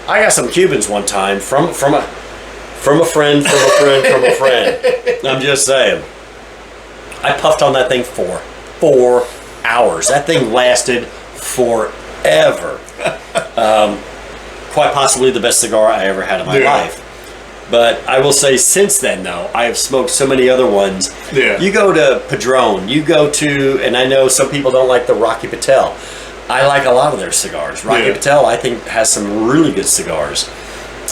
I got some Cubans one time from a friend. I'm just saying. I puffed on that thing for 4 hours. That thing lasted forever. Quite possibly the best cigar I ever had in my life. But I will say, since then, though, I have smoked so many other ones. Yeah. You go to Padron, and I know some people don't like the Rocky Patel. I like a lot of their cigars. Rocky Patel, I think, has some really good cigars.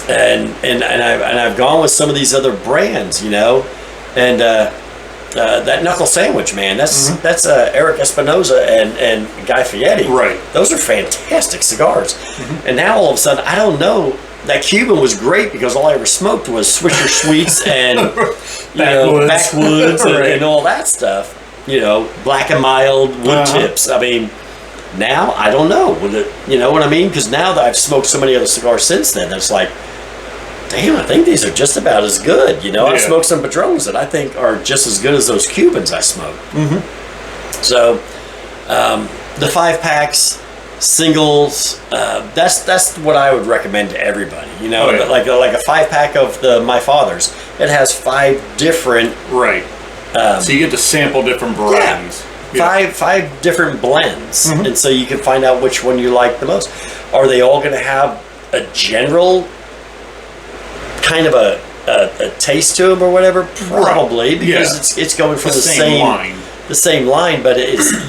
And I've gone with some of these other brands, and that Knuckle Sandwich, man, that's Eric Espinosa and Guy Fieri. Right. Those are fantastic cigars. And now all of a sudden, I don't know. That Cuban was great because all I ever smoked was Swisher Sweets and backwoods and all that stuff. Black and mild wood tips. I mean, now I don't know. You know what I mean? Because now that I've smoked so many other cigars since then, it's like, damn, I think these are just about as good. I've smoked some Padrones that I think are just as good as those Cubans I smoked. So, the 5-packs. Singles, that's what I would recommend to everybody. Like a 5-pack of my father's. It has 5 different so you get to sample different varieties. Five different blends, and so you can find out which one you like the most. Are they all going to have a general kind of a taste to them or whatever? Probably, because it's going from the same line, but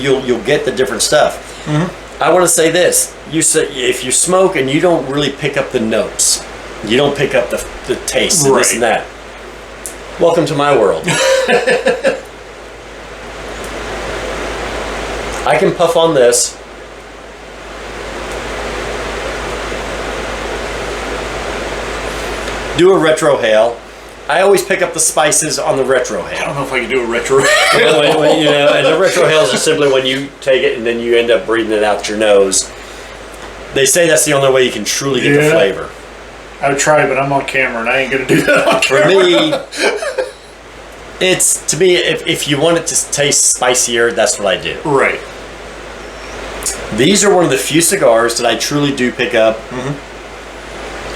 you'll get the different stuff. I want to say this. You say if you smoke and you don't really pick up the notes, you don't pick up the taste and this and that. Welcome to my world. I can puff on this. Do a retrohale. I always pick up the spices on the retrohale. I don't know if I can do a retrohale. And the retrohales are simply when you take it and then you end up breathing it out your nose. They say that's the only way you can truly get the flavor. I would try, but I'm on camera and I ain't gonna do that on camera. For me, if you want it to taste spicier, that's what I do. Right. These are one of the few cigars that I truly do pick up.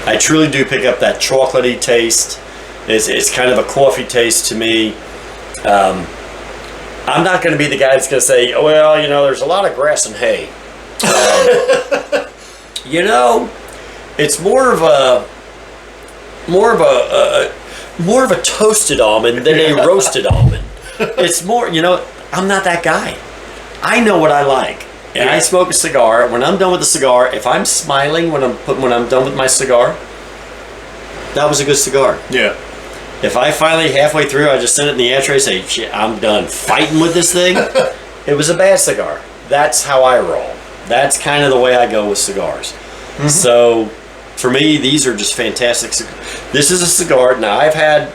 I truly do pick up that chocolatey taste. It's kind of a coffee taste to me. I'm not going to be the guy that's going to say, well, there's a lot of grass and hay. It's more of a toasted almond than a roasted almond. It's more, I'm not that guy. I know what I like. And I smoke a cigar. When I'm done with the cigar, if I'm smiling when I'm done with my cigar, that was a good cigar. Yeah. If I finally halfway through, I just send it in the ashtray and say, shit, I'm done fighting with this thing, it was a bad cigar. That's how I roll. That's kind of the way I go with cigars. So, for me, these are just fantastic. This is a cigar. Now, I've had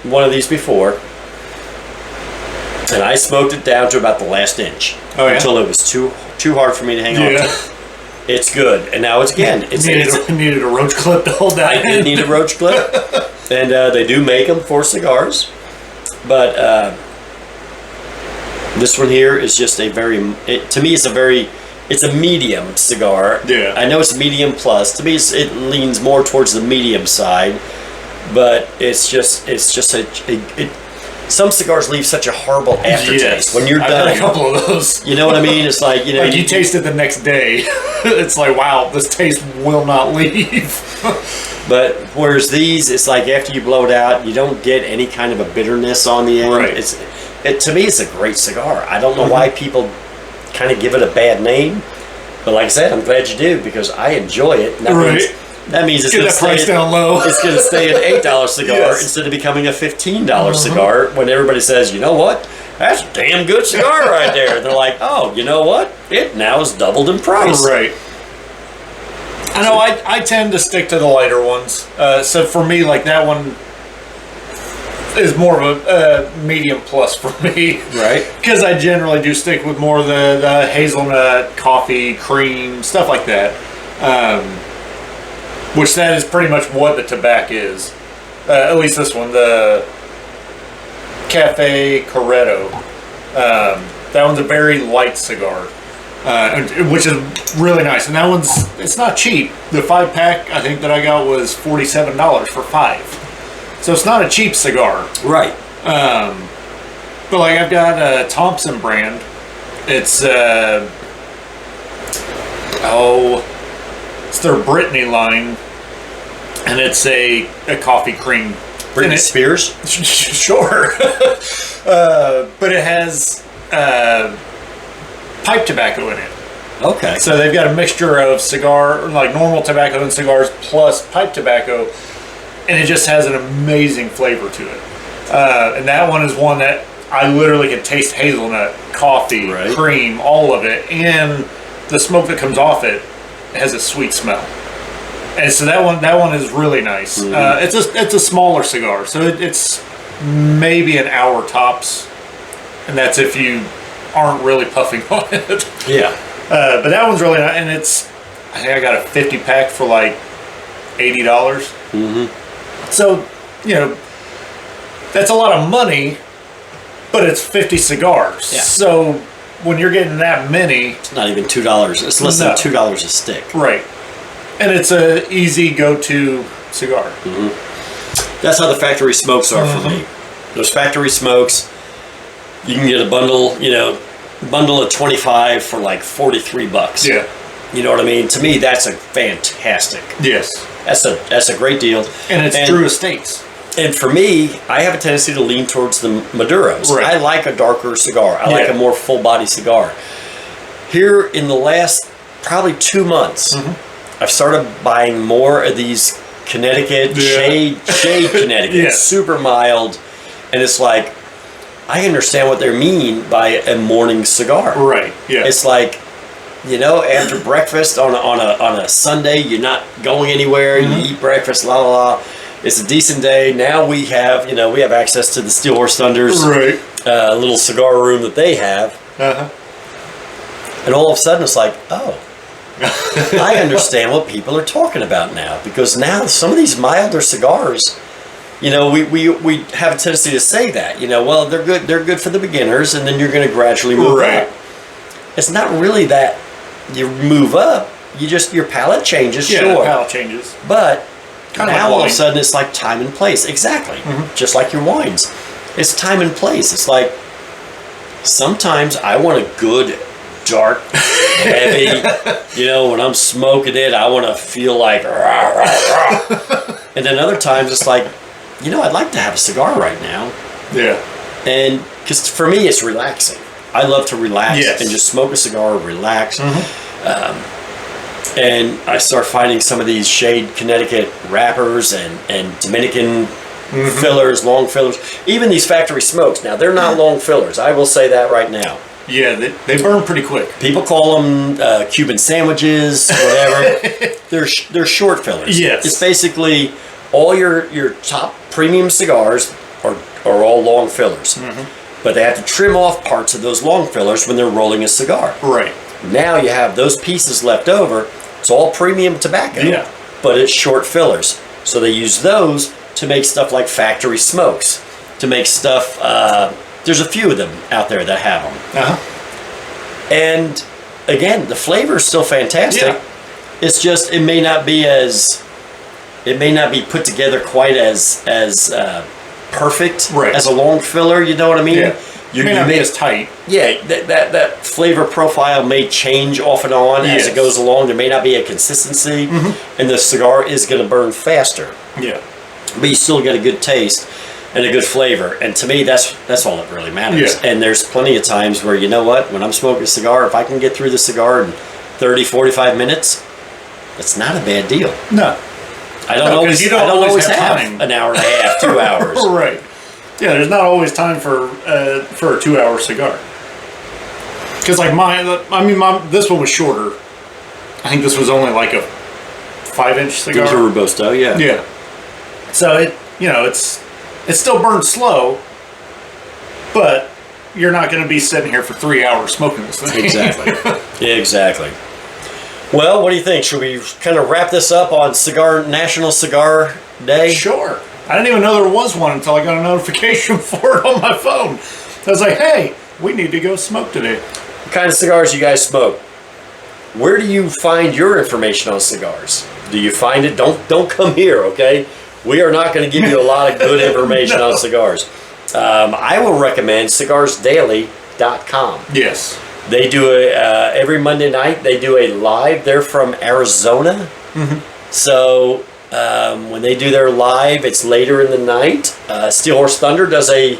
one of these before, and I smoked it down to about the last inch until it was too hard for me to hang on to. It's good. And now it's needed a roach clip to hold that. I did need a roach clip. And they do make them for cigars, but this one here is just a to me it's a medium cigar. Yeah. I know it's medium plus. To me, it leans more towards the medium side, but it's just some cigars leave such a horrible aftertaste. Yes. When you're done. I've had a couple of those. You know what I mean? It's like, you know, like you taste it the next day. It's like, wow, this taste will not leave. But whereas these, it's like after you blow it out, you don't get any kind of a bitterness on the end. Right. To me, it's a great cigar. I don't know why people kind of give it a bad name, but like I said, I'm glad you do because I enjoy it. And that means it's going to price down low. It's going to stay an $8 cigar instead of becoming a $15 cigar. When everybody says, you know what, that's a damn good cigar right there. And they're like, oh, you know what, it now is doubled in price. Right. I know. I tend to stick to the lighter ones. So for me, like that one is more of a medium plus for me. Right. Because I generally do stick with more of the hazelnut, coffee, cream, stuff like that. Which that is pretty much what the tobacco is. At least this one, the Cafe Coretto. That one's a very light cigar. Which is really nice, and that it's not cheap. The 5-pack I think that I got was $47 for 5, so it's not a cheap cigar. Right. But like I've got a Thompson brand. It's it's their Brittany line, and it's a coffee cream. Britney Spears. Sure. But it has pipe tobacco in it. Okay. So they've got a mixture of cigar, like normal tobacco and cigars, plus pipe tobacco, and it just has an amazing flavor to it. And that one is one that I literally can taste hazelnut, coffee, cream, all of it, and the smoke that comes off it has a sweet smell. And so that one is really nice. It's a smaller cigar, so it's maybe an hour tops, and that's if you aren't really puffing on it. Yeah. But that one's really nice, and I think I got a 50-pack for like $80. So, you know, that's a lot of money, but it's 50 cigars. Yeah. So when you're getting that many, it's not even $2. It's less than $2 a stick. Right. And it's a easy go-to cigar. That's how the factory smokes are for me. Those factory smokes, you can get a bundle of 25 for like $43. Yeah. You know what I mean? To me, that's a fantastic. Yes. That's a great deal. And it's Drew Estates. And for me, I have a tendency to lean towards the Maduros. Right. I like a darker cigar. I like a more full body cigar. Here in the last probably 2 months, I've started buying more of these Connecticut shade Connecticut, super mild, and it's like I understand what they mean by a morning cigar. Right. Yeah. It's like, you know, after breakfast on a Sunday, you're not going anywhere. You eat breakfast, la la la. It's a decent day. Now we have access to the Steel Horse Thunder's little cigar room that they have, and all of a sudden it's like, oh. I understand what people are talking about now, because now some of these milder cigars, you know, we have a tendency to say that, you know, well, they're good for the beginners, and then you're going to gradually move up. It's not really that you move up, your palate changes, sure. Palate changes. But kind now of like all of wine. a sudden it's like time and place. Exactly. Just like your wines. It's time and place. It's like sometimes I want a good dark, heavy, you know, when I'm smoking it, I want to feel like, rah, rah, rah. And then other times it's like, you know, I'd like to have a cigar right now. Yeah. And because for me, it's relaxing. I love to relax and just smoke a cigar, relax. And I start finding some of these shade Connecticut wrappers and Dominican fillers, long fillers, even these factory smokes. Now, they're not long fillers. I will say that right now. Yeah, they burn pretty quick. People call them Cuban sandwiches, whatever. they're short fillers. Yes. It's basically all your top premium cigars are all long fillers. But they have to trim off parts of those long fillers when they're rolling a cigar. Right. Now you have those pieces left over. It's all premium tobacco, but it's short fillers. So they use those to make stuff like factory smokes, to make stuff. There's a few of them out there that have them. And again, the flavor is still fantastic. Yeah. It's just it may not be put together quite as perfect as a long filler. You know what I mean? Yeah. You may not be as tight. Yeah, that flavor profile may change off and on as it goes along. There may not be a consistency, and the cigar is going to burn faster. Yeah. But you still get a good taste and a good flavor. And to me, that's all that really matters. Yeah. And there's plenty of times where, you know what, when I'm smoking a cigar, if I can get through the cigar in 30, 45 minutes, it's not a bad deal. No. I don't always have an hour and a half, 2 hours. Right. Yeah, there's not always time for a 2-hour cigar. Because like this one was shorter. I think this was only like a 5-inch cigar. It was a Robusto, yeah. Yeah. So it still burns slow, but you're not going to be sitting here for 3 hours smoking this thing. Exactly. Yeah, exactly. Well, what do you think? Should we kind of wrap this up on National Cigar Day? Sure. I didn't even know there was one until I got a notification for it on my phone. I was like, hey, we need to go smoke today. What kind of cigars you guys smoke? Where do you find your information on cigars? Do you find it? Don't come here, okay? We are not going to give you a lot of good information on cigars. I will recommend cigarsdaily.com. Yes. They do every Monday night. They do a live. They're from Arizona. So when they do their live, it's later in the night. Steel Horse Thunder does a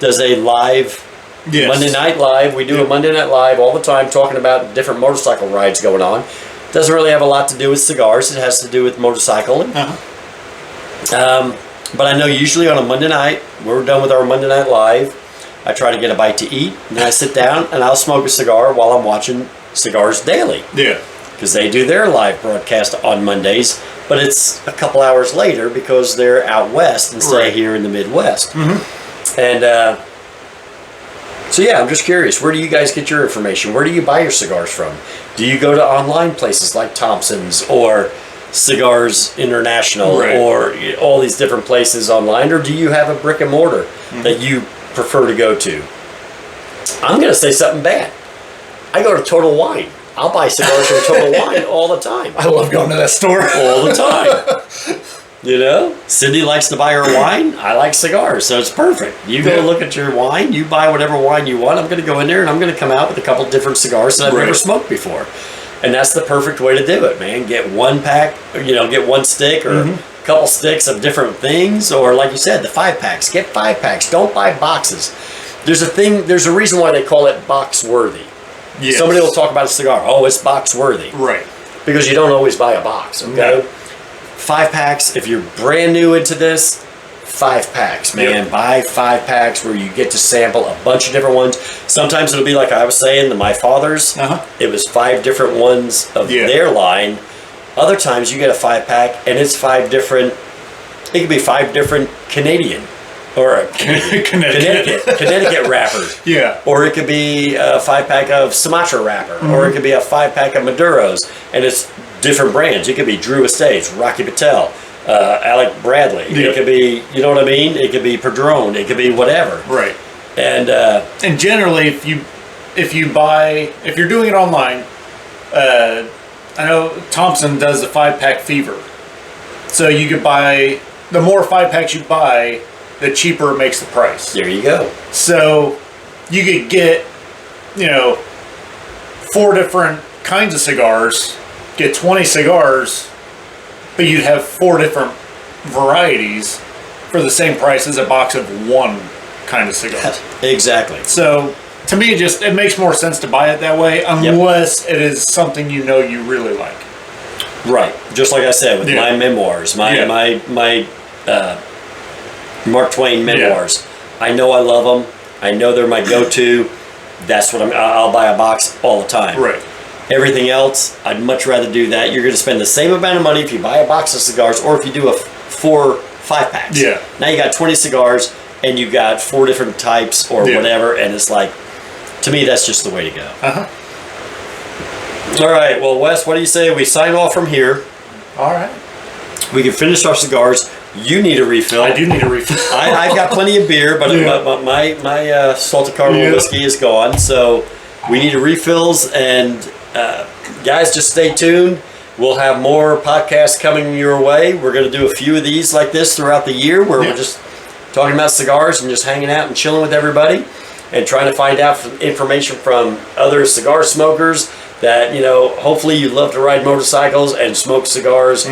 live Monday night live. We do a Monday night live all the time, talking about different motorcycle rides going on. Doesn't really have a lot to do with cigars. It has to do with motorcycling. But I know usually on a Monday night, we're done with our Monday night live. I try to get a bite to eat, and then I sit down and I'll smoke a cigar while I'm watching Cigars Daily. Yeah. Because they do their live broadcast on Mondays, but it's a couple hours later because they're out west instead of here in the Midwest. And so yeah, I'm just curious, where do you guys get your information? Where do you buy your cigars from? Do you go to online places like Thompson's or Cigars International or all these different places online, or do you have a brick and mortar that you prefer to go to? I'm going to say something bad. I go to Total Wine. I'll buy cigars from Total Wine all the time. I love going to that store. All the time. You know? Cindy likes to buy her wine. I like cigars, so it's perfect. You go look at your wine. You buy whatever wine you want. I'm going to go in there and I'm going to come out with a couple different cigars that I've never smoked before. And that's the perfect way to do it, man. Get one pack, get one stick or a couple sticks of different things. Or like you said, the 5-packs. Get 5-packs. Don't buy boxes. There's a reason why they call it box worthy. Yes. Somebody will talk about a cigar. Oh, it's box worthy. Right. Because you don't always buy a box, okay? No. 5-packs, if you're brand new into this, 5-packs, man. Buy 5-packs where you get to sample a bunch of different ones. Sometimes it'll be like I was saying, My Father's. It was 5 different ones of their line. Other times you get a 5-pack and it's 5 different, it could be 5 different Canadian or Connecticut wrappers. Yeah. Or it could be a 5-pack of Sumatra wrapper. Or it could be a 5-pack of Maduros. And it's different brands. It could be Drew Estates, Rocky Patel, Alec Bradley. It could be, you know what I mean? It could be Padron. It could be whatever. Right. And generally, if you're doing it online, I know Thompson does the 5-pack fever. So you could buy, the more 5-packs you buy, the cheaper it makes the price. There you go. So you could get, 4 different kinds of cigars, get 20 cigars, but you'd have 4 different varieties for the same price as a box of one kind of cigar. Exactly. So to me, it makes more sense to buy it that way, unless it is something you really like. Right. Just like I said with my memoirs, my Mark Twain memoirs. I know I love them. I know they're my go-to. That's what I'll buy a box all the time. Right. Everything else, I'd much rather do that. You're going to spend the same amount of money if you buy a box of cigars or if you do 4 5-packs. Yeah. Now you got 20 cigars and you got 4 different types or whatever, and it's like, to me, that's just the way to go. All right. Well, Wes, what do you say we sign off from here? All right. We can finish our cigars. You need a refill. I do need a refill. I've got plenty of beer, but my salted caramel whiskey is gone. So we need refills. And guys, just stay tuned. We'll have more podcasts coming your way. We're going to do a few of these like this throughout the year where we're just talking about cigars and just hanging out and chilling with everybody and trying to find out information from other cigar smokers that, hopefully you love to ride motorcycles and smoke cigars.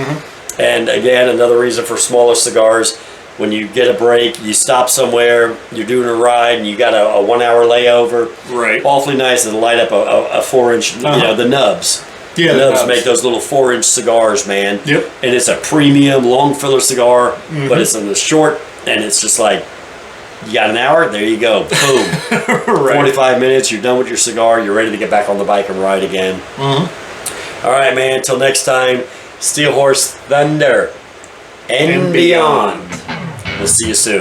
And again, another reason for smaller cigars, when you get a break, you stop somewhere, you're doing a ride, and you got a 1 hour layover. Right. Awfully nice to light up a 4-inch, the nubs. Yeah, the nubs make those little 4-inch cigars, man. Yep. And it's a premium long filler cigar, but it's in the short, and it's just like, you got an hour, there you go, boom. 45 minutes, you're done with your cigar, you're ready to get back on the bike and ride again. All right, man, until next time, Steel Horse Thunder and beyond. We'll see you soon.